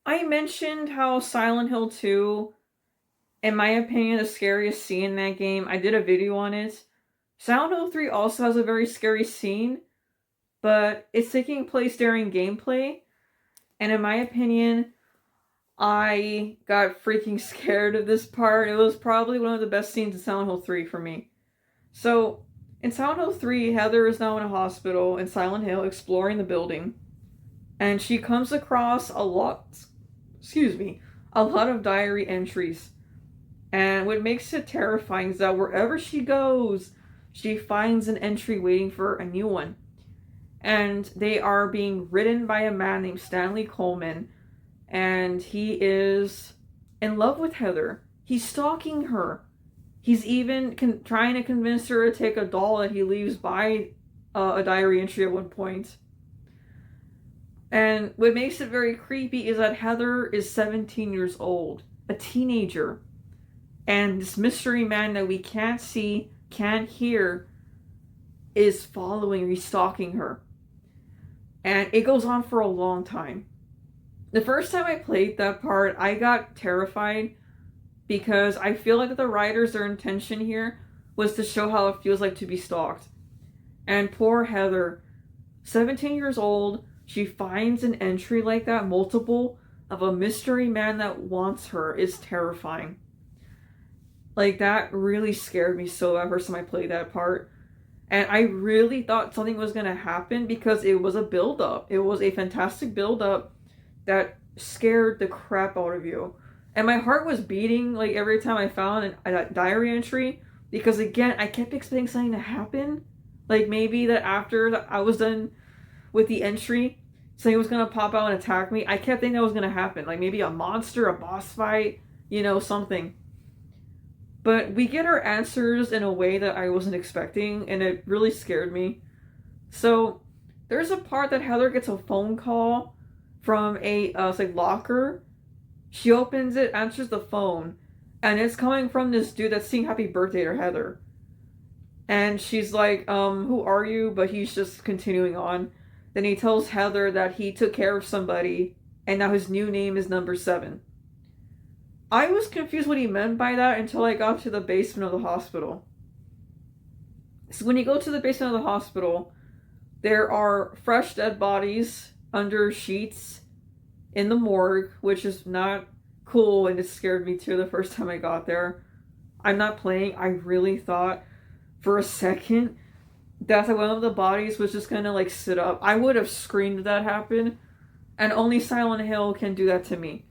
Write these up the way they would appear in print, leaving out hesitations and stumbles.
I mentioned how Silent Hill 2, in my opinion, the scariest scene in that game. I did a video on it. Silent Hill 3 also has a very scary scene, but it's taking place during gameplay. And in my opinion, I got freaking scared of this part. It was probably one of the best scenes in Silent Hill 3 for me. So, in Silent Hill 3, Heather is now in a hospital in Silent Hill exploring the building. And she comes across a lot of diary entries. And what makes it terrifying is that wherever she goes, she finds an entry waiting for a new one. And they are being written by a man named Stanley Coleman. And he is in love with Heather. He's stalking her. He's even trying to convince her to take a doll that he leaves by a diary entry at one point. And what makes it very creepy is that Heather is 17 years old, a teenager. And this mystery man that we can't see, can't hear, is following, restalking her. And it goes on for a long time. The first time I played that part, I got terrified because I feel like that the writers, their intention here was to show how it feels like to be stalked. And poor Heather, 17 years old, she finds an entry like that, multiple, of a mystery man that wants her, is terrifying. Like, that really scared me so bad first time I played that part. And I really thought something was going to happen because it was a build-up. It was a fantastic build-up that scared the crap out of you. And my heart was beating like every time I found a diary entry because, again, I kept expecting something to happen. Like, maybe that after I was done with the entry, something was going to pop out and attack me. I kept thinking that was going to happen. Like, maybe a monster, a boss fight, something. But we get our answers in a way that I wasn't expecting, and it really scared me. So, there's a part that Heather gets a phone call from a locker. She opens it, answers the phone, and it's coming from this dude that's saying happy birthday to Heather. And she's like, who are you? But he's just continuing on. Then he tells Heather that he took care of somebody, and now his new name is Number 7. I was confused what he meant by that until I got to the basement of the hospital. So when you go to the basement of the hospital, there are fresh dead bodies under sheets in the morgue, which is not cool, and it scared me too the first time I got there. I'm not playing. I really thought for a second that one of the bodies was just gonna like sit up. I would have screamed if that happened, and only Silent Hill can do that to me.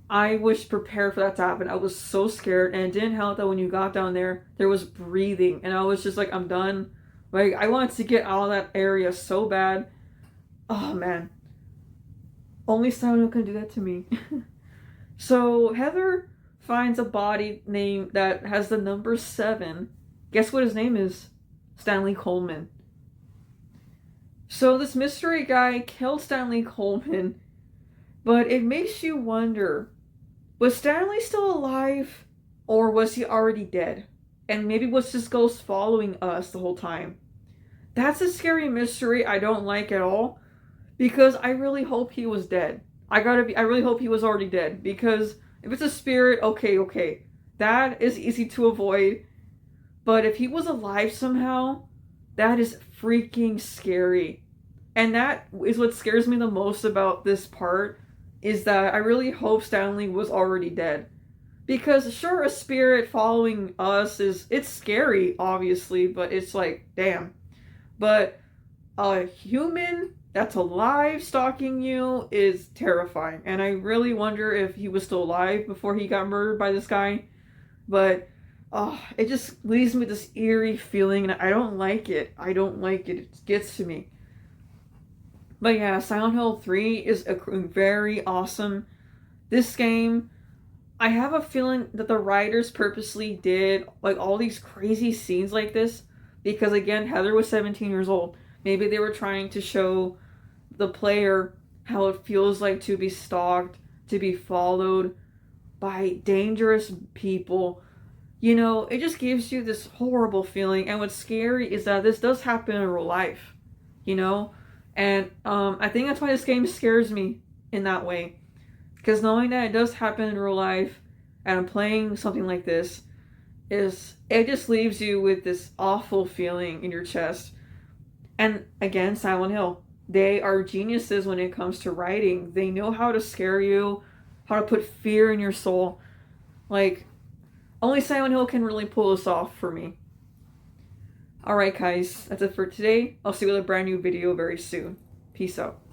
I was prepared for that to happen. I was so scared, and it didn't help that when you got down there, there was breathing, and I was just like, I'm done. Like, I wanted to get out of that area so bad. Oh man. Only Silent Hill can do that to me. So Heather finds a body name that has the number 7. Guess what his name is? Stanley Coleman. So this mystery guy killed Stanley Coleman, but it makes you wonder, was Stanley still alive, or was he already dead? And maybe was this ghost following us the whole time? That's a scary mystery I don't like at all, because I really hope he was dead. I really hope he was already dead, because if it's a spirit, okay. That is easy to avoid. But if he was alive somehow, that is freaking scary. And that is what scares me the most about this part, is that I really hope Stanley was already dead. Because sure, a spirit following us it's scary, obviously, but it's like, damn. But a human that's alive stalking you is terrifying. And I really wonder if he was still alive before he got murdered by this guy. But it just leaves me with this eerie feeling, and I don't like it. It gets to me. But yeah, Silent Hill 3 is very awesome. This game, I have a feeling that the writers purposely did like all these crazy scenes like this because, again, Heather was 17 years old. Maybe they were trying to show the player how it feels like to be stalked, to be followed by dangerous people. It just gives you this horrible feeling. And what's scary is that this does happen in real life, And I think that's why this game scares me in that way. Because knowing that it does happen in real life, and I'm playing something like this, it just leaves you with this awful feeling in your chest. And again, Silent Hill. They are geniuses when it comes to writing. They know how to scare you, how to put fear in your soul. Like, only Silent Hill can really pull this off for me. Alright, guys, that's it for today. I'll see you with a brand new video very soon. Peace out.